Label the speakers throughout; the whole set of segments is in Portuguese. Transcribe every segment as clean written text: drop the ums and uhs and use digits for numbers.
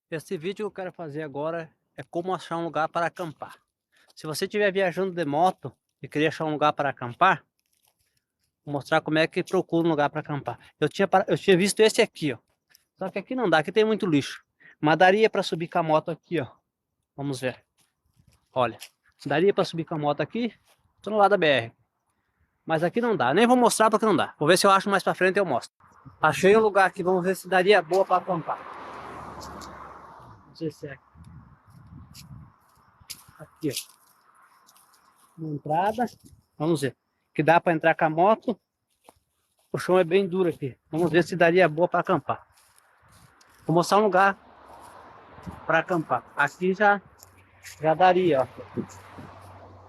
Speaker 1: Esse vídeo que eu quero fazer agora é como achar um lugar para acampar. Se você estiver viajando de moto e querer achar um lugar para acampar, vou mostrar como é que procura um lugar para acampar. Eu tinha visto esse aqui, ó. Só que aqui não dá, aqui tem muito lixo. Mas daria para subir com a moto aqui, ó. Vamos ver. Olha, daria para subir com a moto aqui, tô no lado da BR. Mas aqui não dá, nem vou mostrar porque não dá. Vou ver se eu acho mais para frente e eu mostro. Achei um lugar aqui, vamos ver se daria boa para acampar. Não sei se é aqui, ó. Uma entrada, vamos ver. Que dá para entrar com a moto. O chão é bem duro aqui. Vamos ver se daria boa para acampar. Vou mostrar um lugar para acampar. Aqui já daria, ó.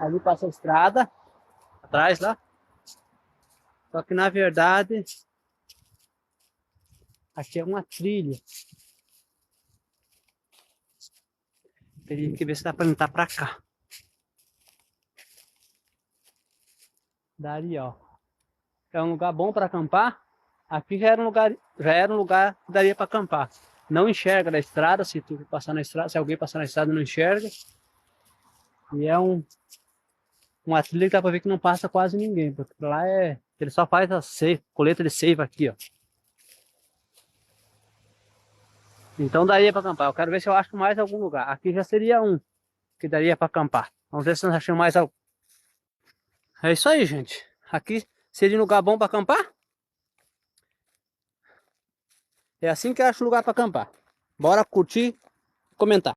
Speaker 1: Ali passa a estrada, atrás lá. Só que na verdade, aqui é uma trilha. Teria que ver se dá para entrar para cá. Daria, ó. É um lugar bom para acampar. Aqui já era um lugar que daria para acampar. Não enxerga da estrada, se tu passar na estrada, se alguém passar na estrada não enxerga. E é uma trilha que dá para ver que não passa quase ninguém, porque lá ele só faz a coleta de seiva aqui, ó. Então daria para acampar. Eu quero ver se eu acho mais algum lugar. Aqui já seria um que daria para acampar. Vamos ver se nós achamos mais algum. É isso aí, gente. Aqui seria um lugar bom para acampar. É assim que eu acho lugar para acampar. Bora curtir e comentar.